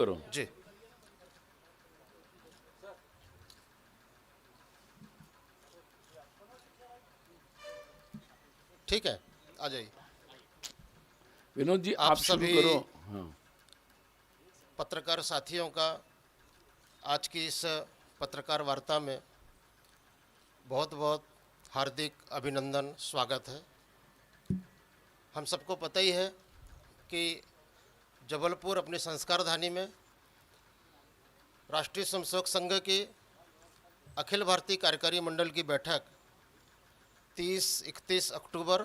करो जी। ठीक है, आ जाइए। विनोद जी, आप आप शुरू सभी करो। हाँ, पत्रकार साथियों का आज की इस पत्रकार वार्ता में बहुत बहुत हार्दिक अभिनंदन, स्वागत है। हम सबको पता ही है कि जबलपुर अपनी संस्कार धानी में राष्ट्रीय स्वयंसेवक संघ की अखिल भारतीय कार्यकारी मंडल की बैठक 30-31 अक्टूबर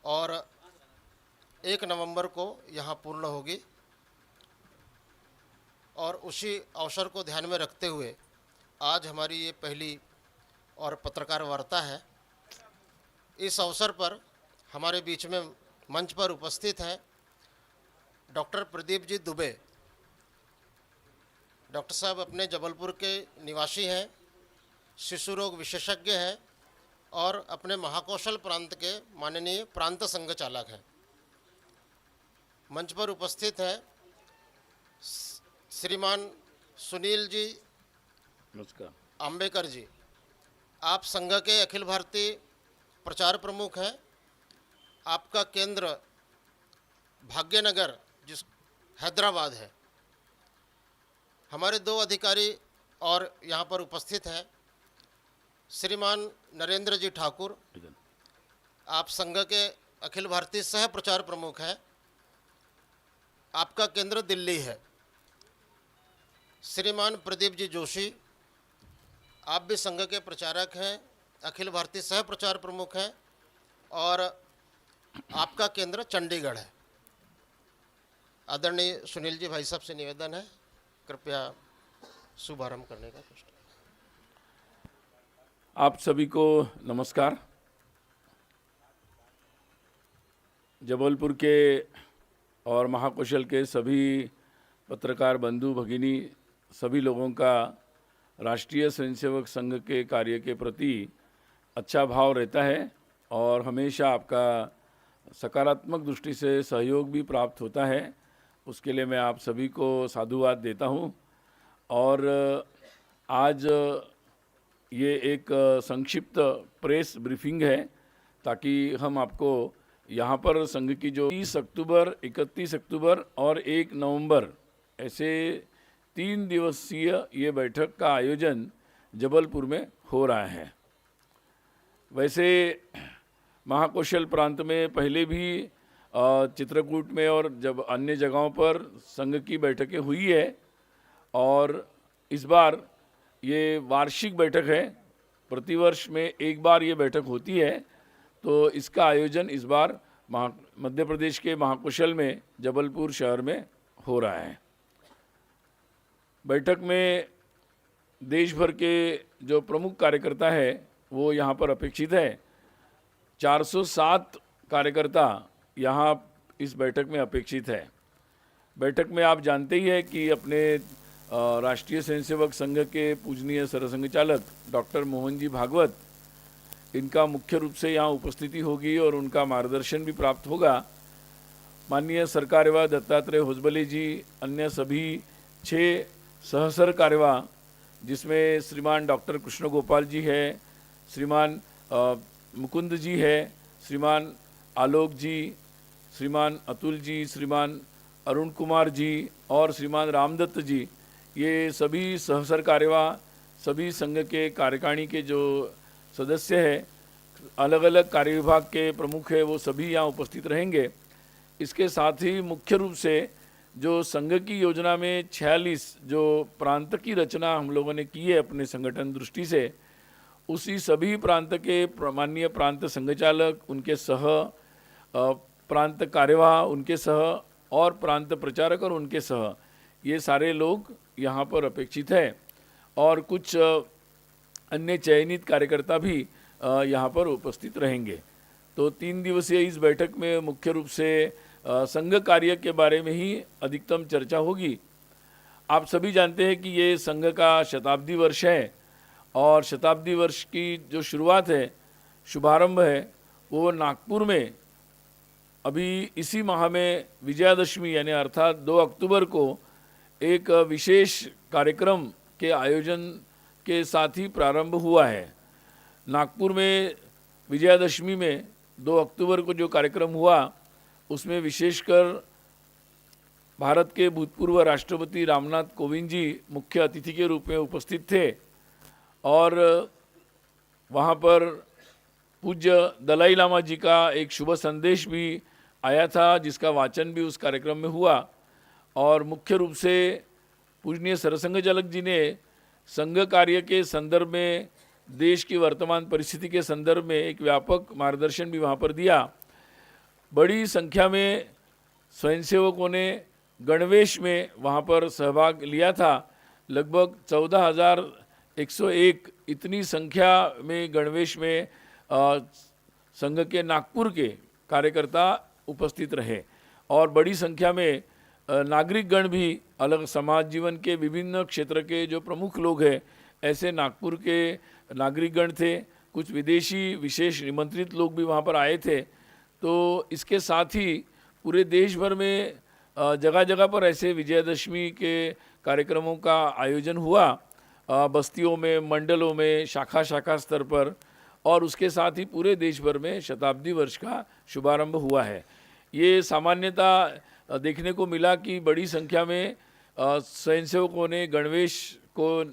और 1 नवंबर को यहाँ पूर्ण होगी और उसी अवसर को ध्यान में रखते हुए आज हमारी ये पहली और पत्रकार वार्ता है। इस अवसर पर हमारे बीच में मंच पर उपस्थित हैं डॉक्टर प्रदीप जी दुबे। डॉक्टर साहब अपने जबलपुर के निवासी हैं, शिशु रोग विशेषज्ञ हैं और अपने महाकौशल प्रांत के माननीय प्रांत संघ चालक हैं। मंच पर उपस्थित हैं श्रीमान सुनील जी नमस्कार। आम्बेकर जी। आप संघ के अखिल भारतीय प्रचार प्रमुख हैं। आपका केंद्र भाग्यनगर जिस हैदराबाद है। हमारे दो अधिकारी और यहाँ पर उपस्थित हैं श्रीमान नरेंद्र जी ठाकुर। आप संघ के अखिल भारतीय सह प्रचार प्रमुख हैं। आपका केंद्र दिल्ली है। श्रीमान प्रदीप जी जोशी, आप भी संघ के प्रचारक हैं, अखिल भारतीय सह प्रचार प्रमुख हैं और आपका केंद्र चंडीगढ़ है। आदरणीय सुनील जी भाई साहब से निवेदन है, कृपया शुभारंभ करने का कुछ। आप सभी को नमस्कार। जबलपुर के और महाकौशल के सभी पत्रकार बंधु भगिनी, सभी लोगों का राष्ट्रीय स्वयंसेवक संघ के कार्य के प्रति अच्छा भाव रहता है और हमेशा आपका सकारात्मक दृष्टि से सहयोग भी प्राप्त होता है। उसके लिए मैं आप सभी को साधुवाद देता हूँ। और आज ये एक संक्षिप्त प्रेस ब्रीफिंग है ताकि हम आपको यहाँ पर संघ की जो 30 अक्टूबर, 31 अक्टूबर और 1 नवंबर ऐसे 3 दिवसीय ये बैठक का आयोजन जबलपुर में हो रहा है। वैसे महाकौशल प्रांत में पहले भी चित्रकूट में और जब अन्य जगहों पर संघ की बैठकें हुई है और इस बार ये वार्षिक बैठक है। प्रतिवर्ष में एक बार ये बैठक होती है, तो इसका आयोजन इस बार मध्य प्रदेश के महाकौशल में जबलपुर शहर में हो रहा है। बैठक में देश भर के जो प्रमुख कार्यकर्ता है वो यहाँ पर अपेक्षित है। 407 कार्यकर्ता यहाँ इस बैठक में अपेक्षित है। बैठक में आप जानते ही है कि अपने राष्ट्रीय स्वयंसेवक संघ के पूजनीय सरसंघ चालक डॉक्टर मोहन जी भागवत, इनका मुख्य रूप से यहाँ उपस्थिति होगी और उनका मार्गदर्शन भी प्राप्त होगा। माननीय सरकार्यवाह दत्तात्रेय होसबले जी, अन्य सभी 6 सहसर कार्यवाह जिसमें श्रीमान डॉक्टर कृष्ण गोपाल जी है, श्रीमान मुकुंद जी है, श्रीमान आलोक जी, श्रीमान अतुल जी, श्रीमान अरुण कुमार जी और श्रीमान रामदत्त जी, ये सभी सहसर कार्यवाह, सभी संघ के कार्यकारिणी के जो सदस्य हैं, अलग अलग कार्य विभाग के प्रमुख है, वो सभी यहाँ उपस्थित रहेंगे। इसके साथ ही मुख्य रूप से जो संघ की योजना में 46 जो प्रांत की रचना हम लोगों ने की है अपने संगठन दृष्टि से, उसी सभी प्रांत के माननीय प्रांत संघचालक, उनके सह प्रांत कार्यवाह, उनके सह और प्रांत प्रचारक और उनके सह, ये सारे लोग यहाँ पर अपेक्षित है और कुछ अन्य चयनित कार्यकर्ता भी यहाँ पर उपस्थित रहेंगे। तो 3 दिवसीय इस बैठक में मुख्य रूप से संघ कार्य के बारे में ही अधिकतम चर्चा होगी। आप सभी जानते हैं कि ये संघ का शताब्दी वर्ष है और शताब्दी वर्ष की जो शुरुआत है, शुभारंभ है, वो नागपुर में अभी इसी माह में विजयादशमी यानी अर्थात 2 अक्टूबर को एक विशेष कार्यक्रम के आयोजन के साथ ही प्रारंभ हुआ है। नागपुर में विजयादशमी में 2 अक्टूबर को जो कार्यक्रम हुआ उसमें विशेषकर भारत के भूतपूर्व राष्ट्रपति रामनाथ कोविंद जी मुख्य अतिथि के रूप में उपस्थित थे और वहाँ पर पूज्य दलाई लामा जी का एक शुभ संदेश भी आया था, जिसका वाचन भी उस कार्यक्रम में हुआ। और मुख्य रूप से पूजनीय सरसंघ चालक जी ने संघ कार्य के संदर्भ में, देश की वर्तमान परिस्थिति के संदर्भ में एक व्यापक मार्गदर्शन भी वहाँ पर दिया। बड़ी संख्या में स्वयंसेवकों ने गणवेश में वहाँ पर सहभाग लिया था। लगभग 14,101 इतनी संख्या में गणवेश में संघ के नागपुर के कार्यकर्ता उपस्थित रहे और बड़ी संख्या में नागरिक गण भी, अलग समाज जीवन के विभिन्न क्षेत्र के जो प्रमुख लोग हैं ऐसे नागपुर के नागरिक गण थे। कुछ विदेशी विशेष निमंत्रित लोग भी वहाँ पर आए थे। तो इसके साथ ही पूरे देश भर में जगह जगह पर ऐसे विजयदशमी के कार्यक्रमों का आयोजन हुआ, बस्तियों में, मंडलों में, शाखा शाखा स्तर पर, और उसके साथ ही पूरे देश भर में शताब्दी वर्ष का शुभारंभ हुआ है। ये सामान्यतः देखने को मिला कि बड़ी संख्या में स्वयंसेवकों ने गणवेश को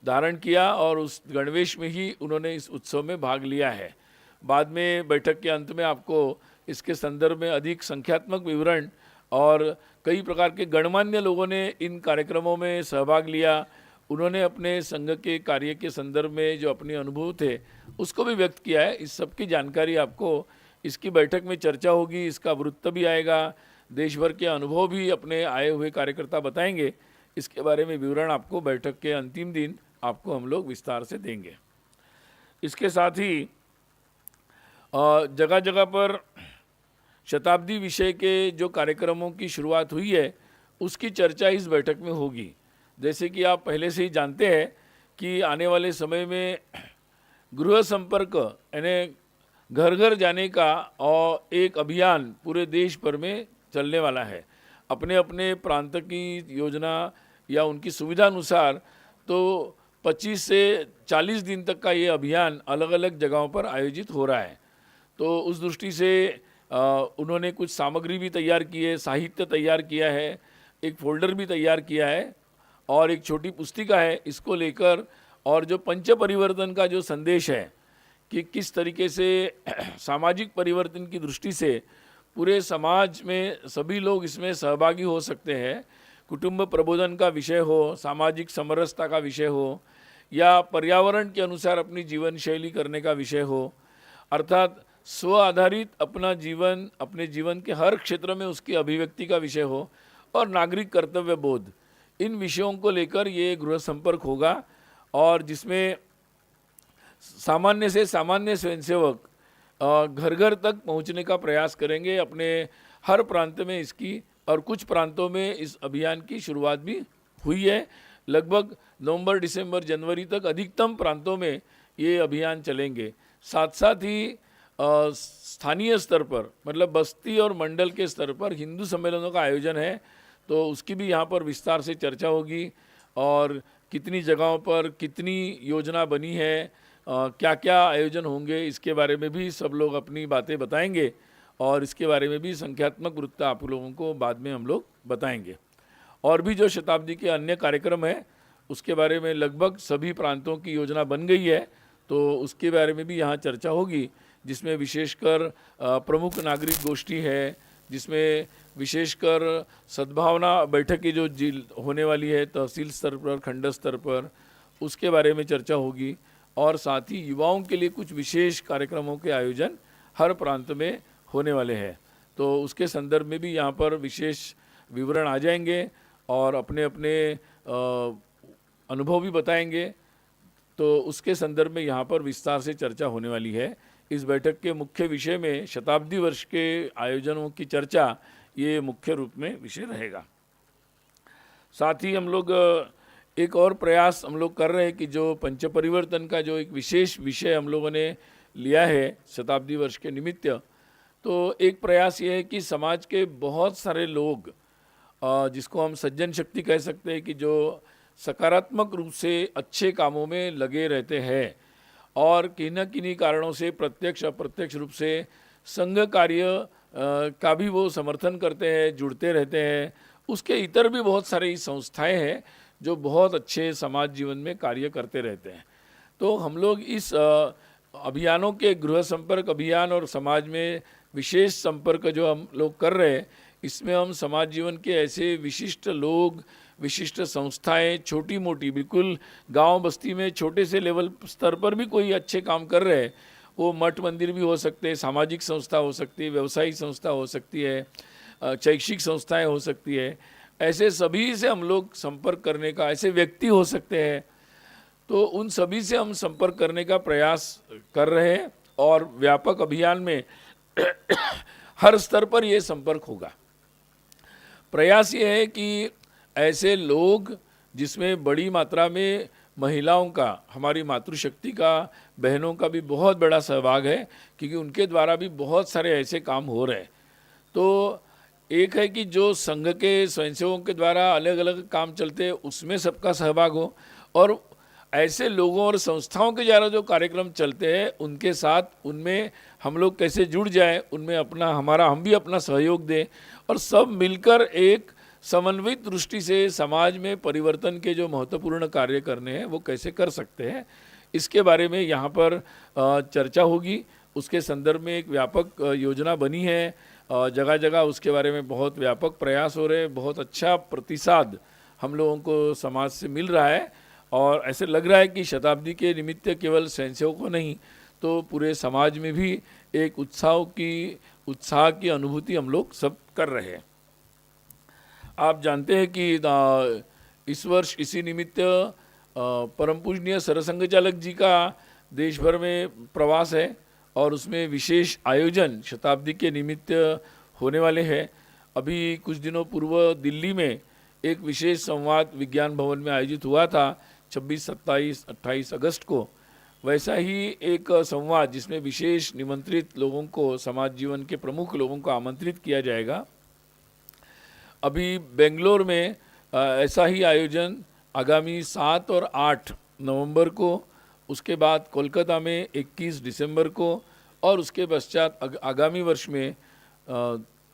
धारण किया और उस गणवेश में ही उन्होंने इस उत्सव में भाग लिया है। बाद में बैठक के अंत में आपको इसके संदर्भ में अधिक संख्यात्मक विवरण और कई प्रकार के गणमान्य लोगों ने इन कार्यक्रमों में सहभाग लिया। उन्होंने अपने संघ के कार्य के संदर्भ में जो अपने अनुभव थे उसको भी व्यक्त किया है। इस सब की जानकारी आपको इसकी बैठक में चर्चा होगी, इसका वृत्त भी आएगा, देश भर के अनुभव भी अपने आए हुए कार्यकर्ता बताएंगे। इसके बारे में विवरण आपको बैठक के अंतिम दिन आपको हम लोग विस्तार से देंगे। इसके साथ ही जगह जगह पर शताब्दी विषय के जो कार्यक्रमों की शुरुआत हुई है उसकी चर्चा इस बैठक में होगी। जैसे कि आप पहले से ही जानते हैं कि आने वाले समय में गृह संपर्क यानी घर घर जाने का और एक अभियान पूरे देश भर में चलने वाला है। अपने अपने प्रांत की योजना या उनकी सुविधा अनुसार तो 25 से 40 दिन तक का ये अभियान अलग अलग जगहों पर आयोजित हो रहा है। तो उस दृष्टि से उन्होंने कुछ सामग्री भी तैयार की है, साहित्य तैयार किया है, एक फोल्डर भी तैयार किया है और एक छोटी पुस्तिका है। इसको लेकर और जो पंच परिवर्तन का जो संदेश है कि किस तरीके से सामाजिक परिवर्तन की दृष्टि से पूरे समाज में सभी लोग इसमें सहभागी हो सकते हैं, कुटुंब प्रबोधन का विषय हो, सामाजिक समरसता का विषय हो या पर्यावरण के अनुसार अपनी जीवन शैली करने का विषय हो, अर्थात स्व आधारित अपना जीवन, अपने जीवन के हर क्षेत्र में उसकी अभिव्यक्ति का विषय हो, और नागरिक कर्तव्य बोध, इन विषयों को लेकर ये गृह संपर्क होगा और जिसमें सामान्य से सामान्य स्वयंसेवक घर घर तक पहुंचने का प्रयास करेंगे अपने हर प्रांत में इसकी, और कुछ प्रांतों में इस अभियान की शुरुआत भी हुई है। लगभग नवंबर, दिसंबर, जनवरी तक अधिकतम प्रांतों में ये अभियान चलेंगे। साथ साथ ही स्थानीय स्तर पर, मतलब बस्ती और मंडल के स्तर पर हिंदू सम्मेलनों का आयोजन है, तो उसकी भी यहाँ पर विस्तार से चर्चा होगी और कितनी जगहों पर कितनी योजना बनी है, क्या क्या आयोजन होंगे, इसके बारे में भी सब लोग अपनी बातें बताएंगे और इसके बारे में भी संख्यात्मक वृत्त आप लोगों को बाद में हम लोग बताएंगे। और भी जो शताब्दी के अन्य कार्यक्रम हैं उसके बारे में लगभग सभी प्रांतों की योजना बन गई है, तो उसके बारे में भी यहाँ चर्चा होगी, जिसमें विशेषकर प्रमुख नागरिक गोष्ठी है, जिसमें विशेषकर सद्भावना बैठकें जो होने वाली है तहसील स्तर पर, खंड स्तर पर, उसके बारे में चर्चा होगी। और साथ ही युवाओं के लिए कुछ विशेष कार्यक्रमों के आयोजन हर प्रांत में होने वाले हैं, तो उसके संदर्भ में भी यहाँ पर विशेष विवरण आ जाएंगे और अपने अपने अनुभव भी बताएंगे। तो उसके संदर्भ में यहाँ पर विस्तार से चर्चा होने वाली है। इस बैठक के मुख्य विषय में शताब्दी वर्ष के आयोजनों की चर्चा ये मुख्य रूप में विषय रहेगा। साथ ही हम लोग एक और प्रयास हम लोग कर रहे हैं कि जो पंच परिवर्तन का जो एक विशेष विषय हम लोगों ने लिया है शताब्दी वर्ष के निमित्त, तो एक प्रयास ये है कि समाज के बहुत सारे लोग जिसको हम सज्जन शक्ति कह सकते हैं कि जो सकारात्मक रूप से अच्छे कामों में लगे रहते हैं और किन्हीं न किन्हीं कारणों से प्रत्यक्ष अप्रत्यक्ष रूप से संघ कार्य का भी वो समर्थन करते हैं, जुड़ते रहते हैं। उसके इतर भी बहुत सारी संस्थाएं हैं जो बहुत अच्छे समाज जीवन में कार्य करते रहते हैं। तो हम लोग इस अभियानों के गृह संपर्क अभियान और समाज में विशेष संपर्क जो हम लोग कर रहे हैं, इसमें हम समाज जीवन के ऐसे विशिष्ट लोग, विशिष्ट संस्थाएं, छोटी मोटी, बिल्कुल गांव बस्ती में छोटे से लेवल स्तर पर भी कोई अच्छे काम कर रहे हैं, वो मठ मंदिर भी हो सकते हैं, सामाजिक संस्था हो सकती है, व्यवसायिक संस्था हो सकती है, शैक्षिक संस्थाएं हो सकती है, ऐसे सभी से हम लोग संपर्क करने का, ऐसे व्यक्ति हो सकते हैं, तो उन सभी से हम संपर्क करने का प्रयास कर रहे हैं और व्यापक अभियान में हर स्तर पर ये संपर्क होगा। प्रयास ये है कि ऐसे लोग जिसमें बड़ी मात्रा में महिलाओं का, हमारी मातृशक्ति का, बहनों का भी बहुत बड़ा सहभाग है, क्योंकि उनके द्वारा भी बहुत सारे ऐसे काम हो रहे हैं। तो एक है कि जो संघ के स्वयंसेवकों के द्वारा अलग अलग काम चलते हैं उसमें सबका सहभाग हो, और ऐसे लोगों और संस्थाओं के द्वारा जो कार्यक्रम चलते हैं उनके साथ, उनमें हम लोग कैसे जुड़ जाएं, उनमें हम भी अपना सहयोग दें और सब मिलकर एक समन्वित दृष्टि से समाज में परिवर्तन के जो महत्वपूर्ण कार्य करने हैं वो कैसे कर सकते हैं, इसके बारे में यहाँ पर चर्चा होगी। उसके संदर्भ में एक व्यापक योजना बनी है, जगह जगह उसके बारे में बहुत व्यापक प्रयास हो रहे हैं, बहुत अच्छा प्रतिसाद हम लोगों को समाज से मिल रहा है और ऐसे लग रहा है कि शताब्दी के निमित्त केवल स्वयंसेवकों को नहीं तो पूरे समाज में भी एक उत्साह की अनुभूति हम लोग सब कर रहे हैं। आप जानते हैं कि इस वर्ष इसी निमित्त परम पूजनीय सरसंघचालक जी का देश भर में प्रवास है और उसमें विशेष आयोजन शताब्दी के निमित्त होने वाले हैं। अभी कुछ दिनों पूर्व दिल्ली में एक विशेष संवाद विज्ञान भवन में आयोजित हुआ था 26, 27, 28 अगस्त को। वैसा ही एक संवाद जिसमें विशेष निमंत्रित लोगों को, समाज जीवन के प्रमुख लोगों को आमंत्रित किया जाएगा। अभी बेंगलोर में ऐसा ही आयोजन आगामी 7 और 8 नवंबर को, उसके बाद कोलकाता में 21 दिसंबर को और उसके पश्चात आगामी वर्ष में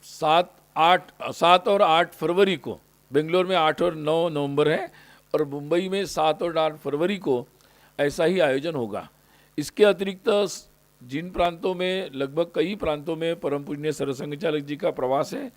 7 और 8 फरवरी को, बेंगलोर में 8 और 9 नवंबर है और मुंबई में 7 और 8 फरवरी को ऐसा ही आयोजन होगा। इसके अतिरिक्त जिन प्रांतों में, लगभग कई प्रांतों में परम पूजनीय सरसंघचालक जी का प्रवास है,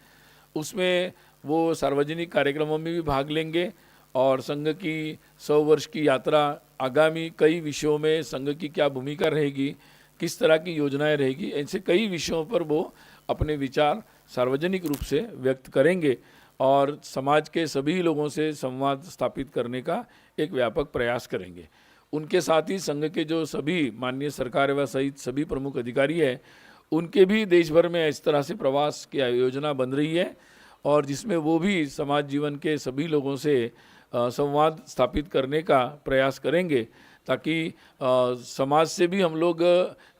उसमें वो सार्वजनिक कार्यक्रमों में भी भाग लेंगे और संघ की 100 वर्ष की यात्रा, आगामी कई विषयों में संघ की क्या भूमिका रहेगी, किस तरह की योजनाएं रहेगी, ऐसे कई विषयों पर वो अपने विचार सार्वजनिक रूप से व्यक्त करेंगे और समाज के सभी लोगों से संवाद स्थापित करने का एक व्यापक प्रयास करेंगे। उनके साथ ही संघ के जो सभी माननीय सरकार व सहित सभी प्रमुख अधिकारी हैं, उनके भी देश भर में इस तरह से प्रवास की योजना बन रही है और जिसमें वो भी समाज जीवन के सभी लोगों से संवाद स्थापित करने का प्रयास करेंगे, ताकि समाज से भी हम लोग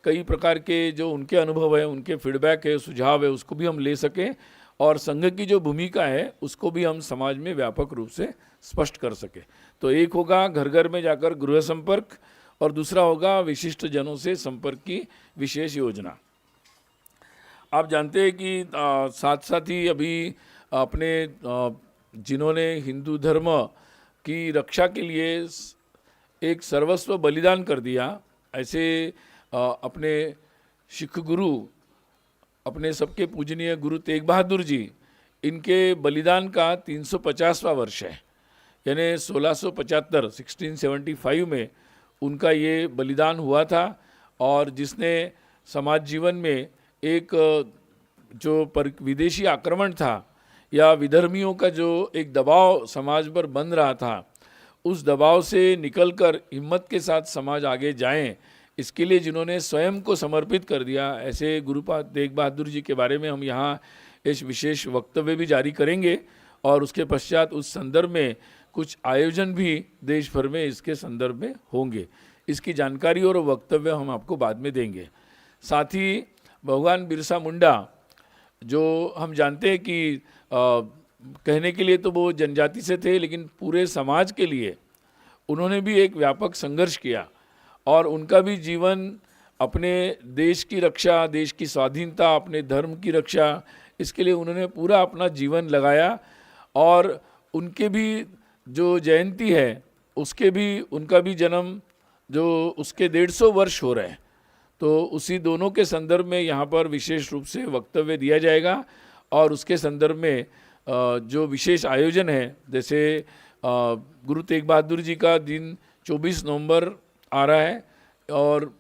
कई प्रकार के जो उनके अनुभव है, उनके फीडबैक है, सुझाव है, उसको भी हम ले सकें और संघ की जो भूमिका है उसको भी हम समाज में व्यापक रूप से स्पष्ट कर सकें। तो एक होगा घर घर में जाकर गृह संपर्क और दूसरा होगा विशिष्ट जनों से संपर्क की विशेष योजना। आप जानते हैं कि साथ साथ ही अभी अपने जिन्होंने हिंदू धर्म की रक्षा के लिए एक सर्वस्व बलिदान कर दिया, ऐसे अपने सिख गुरु, अपने सबके पूजनीय गुरु तेग बहादुर जी, इनके बलिदान का 350वां वर्ष है। यानी 1675 में उनका ये बलिदान हुआ था और जिसने समाज जीवन में एक जो विदेशी आक्रमण था या विधर्मियों का जो एक दबाव समाज पर बन रहा था, उस दबाव से निकलकर हिम्मत के साथ समाज आगे जाएं, इसके लिए जिन्होंने स्वयं को समर्पित कर दिया, ऐसे गुरु तेग बहादुर जी के बारे में हम यहाँ इस विशेष वक्तव्य भी जारी करेंगे और उसके पश्चात उस संदर्भ में कुछ आयोजन भी देश भर में इसके संदर्भ में होंगे। इसकी जानकारी और वक्तव्य हम आपको बाद में देंगे। साथ ही भगवान बिरसा मुंडा, जो हम जानते हैं कि कहने के लिए तो वो जनजाति से थे, लेकिन पूरे समाज के लिए उन्होंने भी एक व्यापक संघर्ष किया और उनका भी जीवन अपने देश की रक्षा, देश की स्वाधीनता, अपने धर्म की रक्षा, इसके लिए उन्होंने पूरा अपना जीवन लगाया। और उनके भी जो जयंती है उसके भी, उनका भी जन्म जो उसके 150 वर्ष हो रहे हैं, तो उसी दोनों के संदर्भ में यहाँ पर विशेष रूप से वक्तव्य दिया जाएगा। और उसके संदर्भ में जो विशेष आयोजन है, जैसे गुरु तेग बहादुर जी का दिन 24 नवंबर आ रहा है और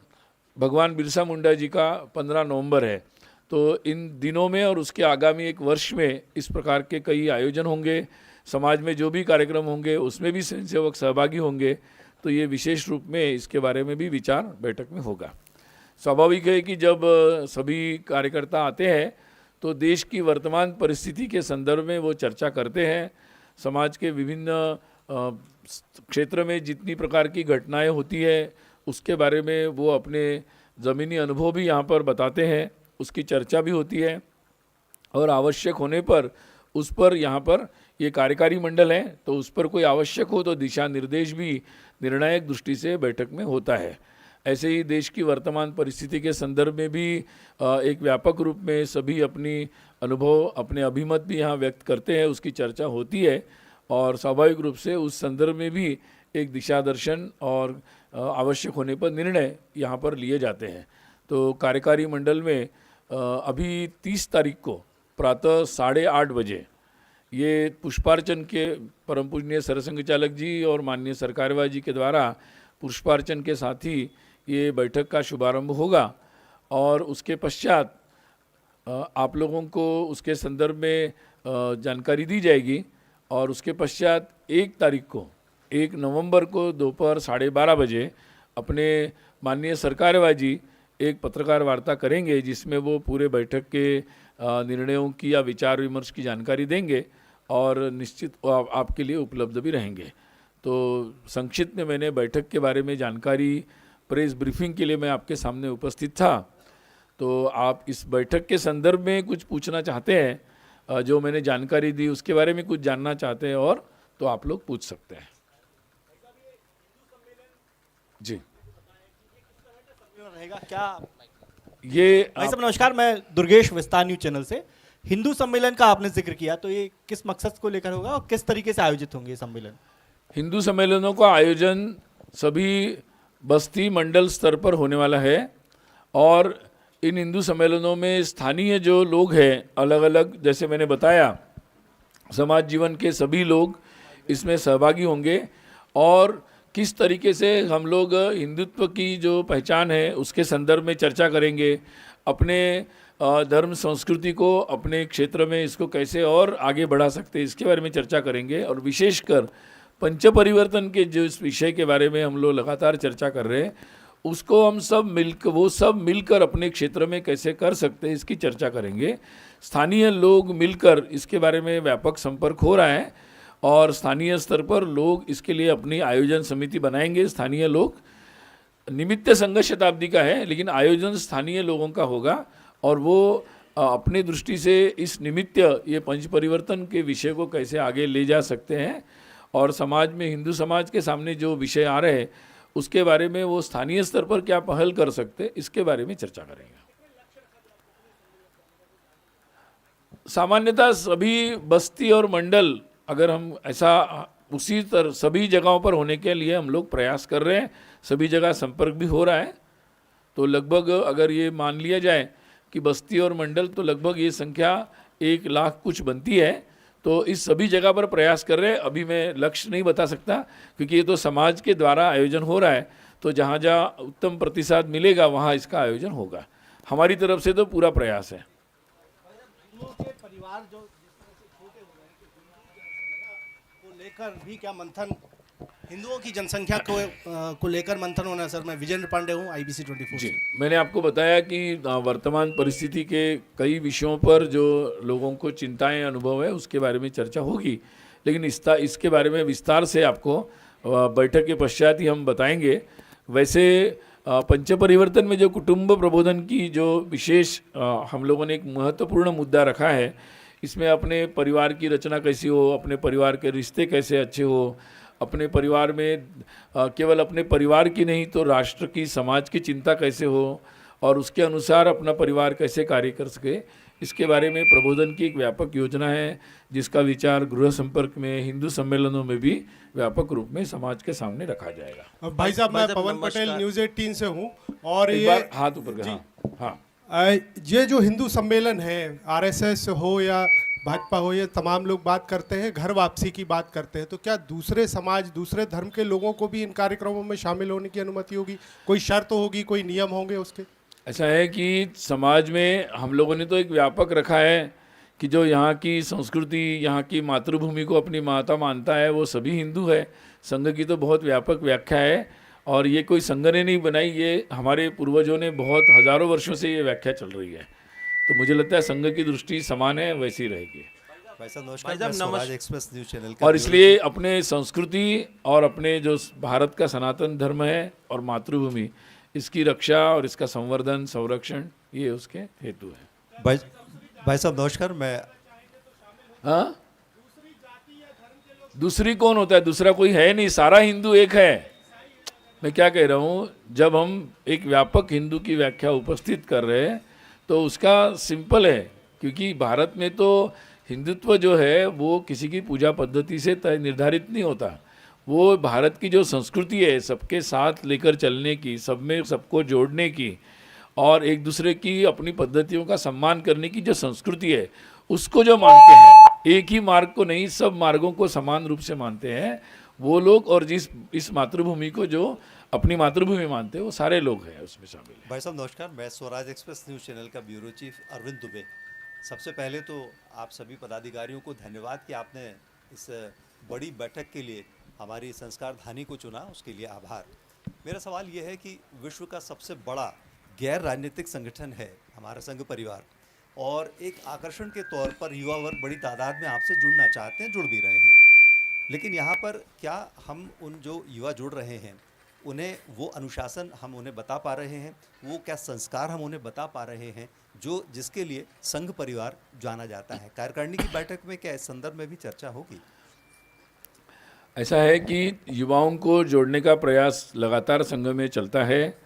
भगवान बिरसा मुंडा जी का 15 नवंबर है, तो इन दिनों में और उसके आगामी एक वर्ष में इस प्रकार के कई आयोजन होंगे। समाज में जो भी कार्यक्रम होंगे उसमें भी स्वयंसेवक सहभागी होंगे, तो ये विशेष रूप में इसके बारे में भी विचार बैठक में होगा। स्वाभाविक है कि जब सभी कार्यकर्ता आते हैं तो देश की वर्तमान परिस्थिति के संदर्भ में वो चर्चा करते हैं। समाज के विभिन्न क्षेत्र में जितनी प्रकार की घटनाएं होती है उसके बारे में वो अपने ज़मीनी अनुभव भी यहाँ पर बताते हैं, उसकी चर्चा भी होती है और आवश्यक होने पर उस पर यहाँ पर ये कार्यकारी मंडल है, तो उस पर कोई आवश्यक हो तो दिशा निर्देश भी निर्णायक दृष्टि से बैठक में होता है। ऐसे ही देश की वर्तमान परिस्थिति के संदर्भ में भी एक व्यापक रूप में सभी अपनी अनुभव, अपने अभिमत भी यहाँ व्यक्त करते हैं, उसकी चर्चा होती है और स्वाभाविक रूप से उस संदर्भ में भी एक दिशा दर्शन और आवश्यक होने पर निर्णय यहाँ पर लिए जाते हैं। तो कार्यकारी मंडल में अभी 30 तारीख को प्रातः 8:30 बजे ये पुष्पार्चन के परम पूजनीय सरसंघ चालक जी और माननीय सरकारवा जी के द्वारा पुष्पार्चन के साथ ही ये बैठक का शुभारंभ होगा और उसके पश्चात आप लोगों को उसके संदर्भ में जानकारी दी जाएगी और उसके पश्चात 1 नवंबर को दोपहर 12:30 बजे अपने माननीय सरकारवा जी एक पत्रकार वार्ता करेंगे जिसमें वो पूरे बैठक के निर्णयों की या विचार विमर्श की जानकारी देंगे और निश्चित आपके लिए उपलब्ध भी रहेंगे। तो संक्षिप्त में मैंने बैठक के बारे में जानकारी प्रेस ब्रीफिंग के लिए मैं आपके सामने उपस्थित था। तो आप इस बैठक के संदर्भ में कुछ पूछना चाहते हैं, जो मैंने जानकारी दी उसके बारे में कुछ जानना चाहते हैं और तो आप लोग पूछ सकते हैं। जी रहेगा क्या? ये भाई साहब नमस्कार, मैं दुर्गेश विस्तार न्यूज चैनल से। हिंदू सम्मेलन का आपने जिक्र किया, तो ये किस मकसद को लेकर होगा और किस तरीके से आयोजित होंगे ये सम्मेलन? हिंदू सम्मेलनों का आयोजन सभी बस्ती मंडल स्तर पर होने वाला है और इन हिंदू सम्मेलनों में स्थानीय जो लोग हैं अलग अलग, जैसे मैंने बताया, समाज जीवन के सभी लोग इसमें सहभागी होंगे और किस तरीके से हम लोग हिंदुत्व की जो पहचान है उसके संदर्भ में चर्चा करेंगे, अपने धर्म संस्कृति को अपने क्षेत्र में इसको कैसे और आगे बढ़ा सकते हैं इसके बारे में चर्चा करेंगे। और विशेषकर पंच परिवर्तन के जो इस विषय के बारे में हम लोग लगातार चर्चा कर रहे हैं उसको हम सब मिलकर अपने क्षेत्र में कैसे कर सकते हैं इसकी चर्चा करेंगे। स्थानीय लोग मिलकर इसके बारे में व्यापक संपर्क हो रहा है और स्थानीय स्तर पर लोग इसके लिए अपनी आयोजन समिति बनाएंगे। स्थानीय लोग, निमित्त संघ शताब्दी का है लेकिन आयोजन स्थानीय लोगों का होगा और वो अपने दृष्टि से इस निमित्त ये पंच परिवर्तन के विषय को कैसे आगे ले जा सकते हैं और समाज में, हिंदू समाज के सामने जो विषय आ रहे हैं उसके बारे में वो स्थानीय स्तर पर क्या पहल कर सकते हैं इसके बारे में चर्चा करेंगे। सामान्यतः सभी बस्ती और मंडल, अगर हम ऐसा उसी तरह सभी जगहों पर होने के लिए हम लोग प्रयास कर रहे हैं, सभी जगह संपर्क भी हो रहा है, तो लगभग अगर ये मान लिया जाए कि बस्ती और मंडल तो लगभग ये संख्या 1 लाख कुछ बनती है, तो इस सभी जगह पर प्रयास कर रहे हैं। अभी मैं लक्ष्य नहीं बता सकता क्योंकि ये तो समाज के द्वारा आयोजन हो रहा है, तो जहाँ जहाँ उत्तम प्रतिसाद मिलेगा वहाँ इसका आयोजन होगा। हमारी तरफ से तो पूरा प्रयास है। परिवार जो छोटे हो गए को लेकर भी क्या मंथन, हिंदुओं की जनसंख्या को लेकर मंथन होना? सर, मैं विजेंद्र पांडे हूँ, IBC 24 जी, मैंने आपको बताया कि वर्तमान परिस्थिति के कई विषयों पर जो लोगों को चिंताएं अनुभव है उसके बारे में चर्चा होगी, लेकिन इसके बारे में विस्तार से आपको बैठक के पश्चात ही हम बताएंगे। वैसे पंच परिवर्तन में जो कुटुंब प्रबोधन की जो विशेष हम लोगों ने एक महत्वपूर्ण मुद्दा रखा है, इसमें अपने परिवार की रचना कैसी हो, अपने परिवार के रिश्ते कैसे अच्छे हो, अपने परिवार में केवल अपने परिवार की नहीं तो राष्ट्र की, समाज की चिंता कैसे हो और उसके अनुसार अपना परिवार कैसे कार्य कर सके, इसके बारे में प्रबोधन की एक व्यापक योजना है, जिसका विचार गृह संपर्क में, हिंदू सम्मेलनों में भी व्यापक रूप में समाज के सामने रखा जाएगा। भाई साहब, मैं पवन पटेल न्यूज़ 18 से हूँ और एक ये बार हाथ ऊपर कर, हाँ। ये जो हिंदू सम्मेलन है, आरएसएस हो या भाजपा हो, ये तमाम लोग बात करते हैं, घर वापसी की बात करते हैं, तो क्या दूसरे समाज, दूसरे धर्म के लोगों को भी इन कार्यक्रमों में शामिल होने की अनुमति होगी? कोई शर्त होगी, कोई नियम होंगे उसके? ऐसा है कि समाज में हम लोगों ने तो एक व्यापक रखा है कि जो यहाँ की संस्कृति, यहाँ की मातृभूमि को अपनी माता मानता है वो सभी हिंदू है। संघ की तो बहुत व्यापक व्याख्या है और ये कोई संघ ने नहीं बनाई, ये हमारे पूर्वजों ने बहुत हज़ारों वर्षों से ये व्याख्या चल रही है। तो मुझे लगता है संघ की दृष्टि समान है, वैसी रहेगी। भाई साहब नमस्कार, मैं स्वराज एक्सप्रेस न्यूज़ चैनल का और इसलिए अपने संस्कृति और अपने जो भारत का सनातन धर्म है और मातृभूमि, इसकी रक्षा और इसका संवर्धन, संरक्षण, ये उसके हेतु है। भाई साहब नमस्कार, मैं हाँ, दूसरी कौन होता है? दूसरा कोई है नहीं, सारा हिंदू एक है। मैं क्या कह रहा हूँ, जब हम एक व्यापक हिंदू की व्याख्या उपस्थित कर रहे हैं तो उसका सिंपल है, क्योंकि भारत में तो हिंदुत्व जो है वो किसी की पूजा पद्धति से तय निर्धारित नहीं होता। वो भारत की जो संस्कृति है, सबके साथ लेकर चलने की, सब में सबको जोड़ने की और एक दूसरे की अपनी पद्धतियों का सम्मान करने की जो संस्कृति है, उसको जो मानते हैं, एक ही मार्ग को नहीं, सब मार्गों को समान रूप से मानते हैं वो लोग, और जिस इस मातृभूमि को जो अपनी मातृभूमि मानते हैं वो सारे लोग हैं उसमें शामिल हैं। भाई साहब नमस्कार, मैं स्वराज एक्सप्रेस न्यूज़ चैनल का ब्यूरो चीफ अरविंद दुबे। सबसे पहले तो आप सभी पदाधिकारियों को धन्यवाद कि आपने इस बड़ी बैठक के लिए हमारी संस्कार धानी को चुना, उसके लिए आभार। मेरा सवाल ये है कि विश्व का सबसे बड़ा गैर राजनीतिक संगठन है हमारा संघ परिवार, और एक आकर्षण के तौर पर युवा वर्ग बड़ी तादाद में आपसे जुड़ना चाहते हैं, जुड़ भी रहे हैं, लेकिन यहाँ पर क्या हम उन जो युवा जुड़ रहे हैं उन्हें वो अनुशासन हम उन्हें बता पा रहे हैं, वो क्या संस्कार हम उन्हें बता पा रहे हैं जो जिसके लिए संघ परिवार जाना जाता है? कार्यकारिणी की बैठक में क्या इस संदर्भ में भी चर्चा होगी? ऐसा है कि युवाओं को जोड़ने का प्रयास लगातार संघ में चलता है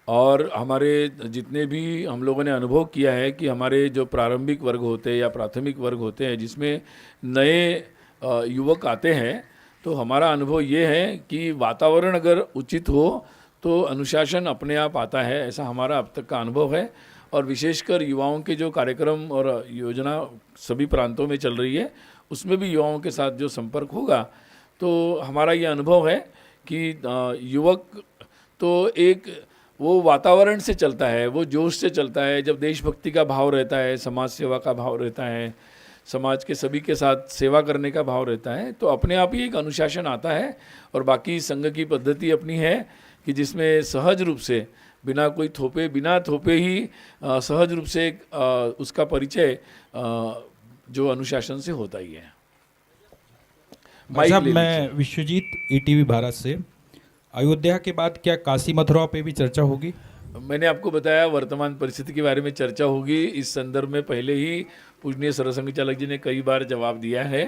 और हमारे जितने भी हम लोगों ने अनुभव किया है कि हमारे जो प्रारंभिक वर्ग होते हैं या प्राथमिक वर्ग होते हैं जिसमें नए युवक आते हैं, तो हमारा अनुभव ये है कि वातावरण अगर उचित हो तो अनुशासन अपने आप आता है, ऐसा हमारा अब तक का अनुभव है। और विशेषकर युवाओं के जो कार्यक्रम और योजना सभी प्रांतों में चल रही है, उसमें भी युवाओं के साथ जो संपर्क होगा, तो हमारा ये अनुभव है कि युवक तो एक वो वातावरण से चलता है, वो जोश से चलता है, जब देशभक्ति का भाव रहता है, समाज सेवा का भाव रहता है, समाज के सभी के साथ सेवा करने का भाव रहता है, तो अपने आप ही एक अनुशासन आता है। और बाकी संघ की पद्धति अपनी है कि जिसमें सहज रूप से बिना कोई थोपे, बिना थोपे ही सहज रूप से उसका परिचय जो अनुशासन से होता ही है। साहब, मैं विश्वजीत, ईटीवी भारत से। अयोध्या के बाद क्या काशी मथुरा पे भी चर्चा होगी? मैंने आपको बताया वर्तमान परिस्थिति के बारे में चर्चा होगी। इस संदर्भ में पहले ही पूजनीय सरसंघ चालक जी ने कई बार जवाब दिया है,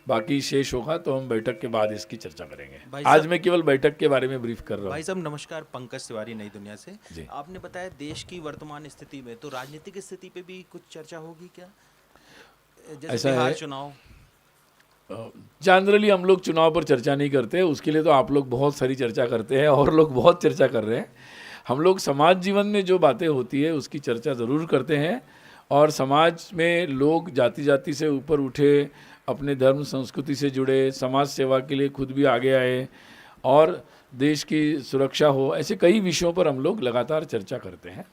बाकी शेष होगा तो हम बैठक के बाद इसकी चर्चा करेंगे। आज मैं केवल बैठक के बारे में ब्रीफ कर रहा हूँ। भाई साहब नमस्कार, पंकज तिवारी, नई दुनिया से। आपने बताया देश की वर्तमान स्थिति में, तो राजनीतिक स्थिति पे भी कुछ चर्चा होगी क्या? जैसे बिहार चुनाव। जनरली हम लोग चुनाव पर चर्चा नहीं करते, उसके लिए तो आप लोग बहुत सारी चर्चा करते हैं और लोग बहुत चर्चा कर रहे हैं। हम लोग समाज जीवन में जो बातें होती है उसकी चर्चा ज़रूर करते हैं, और समाज में लोग जाति जाति से ऊपर उठे, अपने धर्म संस्कृति से जुड़े, समाज सेवा के लिए खुद भी आगे आए और देश की सुरक्षा हो, ऐसे कई विषयों पर हम लोग लगातार चर्चा करते हैं।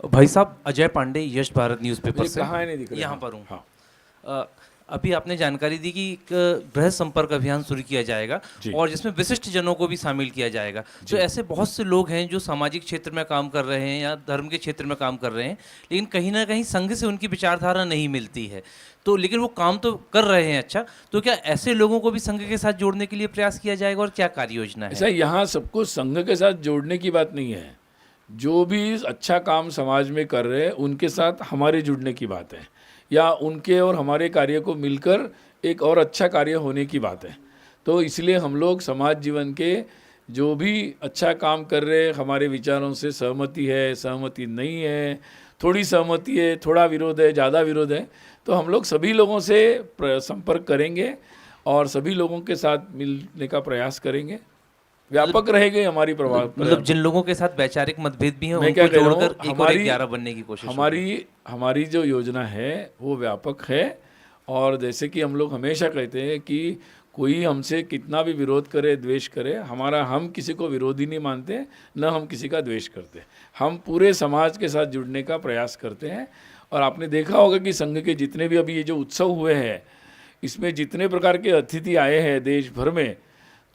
भाई साहब, अजय पांडे, यश भारत न्यूज़पेपर से। कहाँ है, नहीं दिख रहा? यहाँ पर हूँ। हाँ। अभी आपने जानकारी दी कि एक गृह संपर्क अभियान शुरू किया जाएगा और जिसमें विशिष्ट जनों को भी शामिल किया जाएगा। तो ऐसे बहुत से लोग हैं जो सामाजिक क्षेत्र में काम कर रहे हैं या धर्म के क्षेत्र में काम कर रहे हैं, लेकिन कहीं ना कहीं संघ से उनकी विचारधारा नहीं मिलती है, तो लेकिन वो काम तो कर रहे हैं। अच्छा, तो क्या ऐसे लोगों को भी संघ के साथ जोड़ने के लिए प्रयास किया जाएगा और क्या कार्य योजना है? ऐसा यहाँ सबको संघ के साथ जोड़ने की बात नहीं है, जो भी अच्छा काम समाज में कर रहे हैं उनके साथ हमारे जुड़ने की बात है। या उनके और हमारे कार्य को मिलकर एक और अच्छा कार्य होने की बात है। तो इसलिए हम लोग समाज जीवन के जो भी अच्छा काम कर रहे हैं, हमारे विचारों से सहमति है, सहमति नहीं है, थोड़ी सहमति है, थोड़ा विरोध है, ज़्यादा विरोध है, तो हम लोग सभी लोगों से संपर्क करेंगे और सभी लोगों के साथ मिलने का प्रयास करेंगे। व्यापक रहेगी हमारी प्रभाव। मतलब जिन लोगों के साथ वैचारिक मतभेद भी हैं मैं उनको क्या कह रहा जोड़कर हूँ, एक और एक 11 बनने की कोशिश होगी। हमारी जो योजना है वो व्यापक है। और जैसे कि हम लोग हमेशा कहते हैं कि कोई हमसे कितना भी विरोध करे, द्वेष करे, हम किसी को विरोधी नहीं मानते, न हम किसी का द्वेष करते। हम पूरे समाज के साथ जुड़ने का प्रयास करते हैं। और आपने देखा होगा कि संघ के जितने भी अभी ये जो उत्सव हुए हैं, इसमें जितने प्रकार के अतिथि आए हैं देश भर में,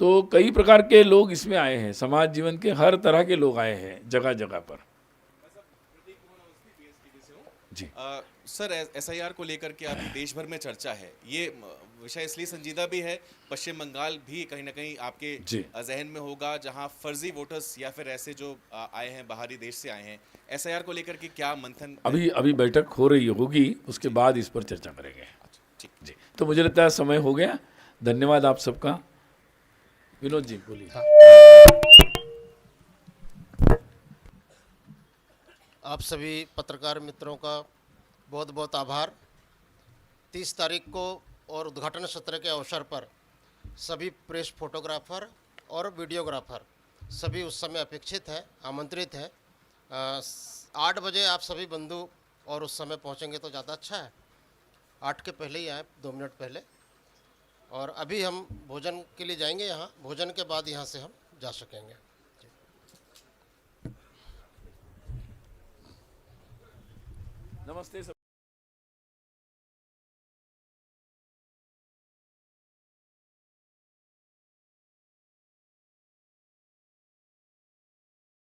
तो कई प्रकार के लोग इसमें आए हैं, समाज जीवन के हर तरह के लोग आए हैं जगह जगह पर। जी सर, एसआईआर को लेकर के आपकी देश भर में चर्चा है। ये विषय इसलिए संजीदा भी है, पश्चिम बंगाल भी कहीं ना कहीं आपके जहन में होगा, जहां फर्जी वोटर्स या फिर ऐसे जो आए हैं बाहरी देश से आए हैं। एसआईआर को लेकर के क्या मंथन? अभी बैठक हो रही होगी, उसके बाद इस पर चर्चा करेंगे। ठीक जी, तो मुझे लगता है समय हो गया। धन्यवाद आप सबका। विनोद जी बोलिए। आप सभी पत्रकार मित्रों का बहुत बहुत आभार। 30 तारीख को और उद्घाटन सत्र के अवसर पर सभी प्रेस फोटोग्राफर और वीडियोग्राफर सभी उस समय अपेक्षित है, आमंत्रित है। 8 बजे आप सभी बंधु और उस समय पहुंचेंगे तो ज़्यादा अच्छा है। 8 के पहले ही आए, 2 मिनट पहले। और अभी हम भोजन के लिए जाएंगे यहाँ, भोजन के बाद यहाँ से हम जा सकेंगे। नमस्ते सब।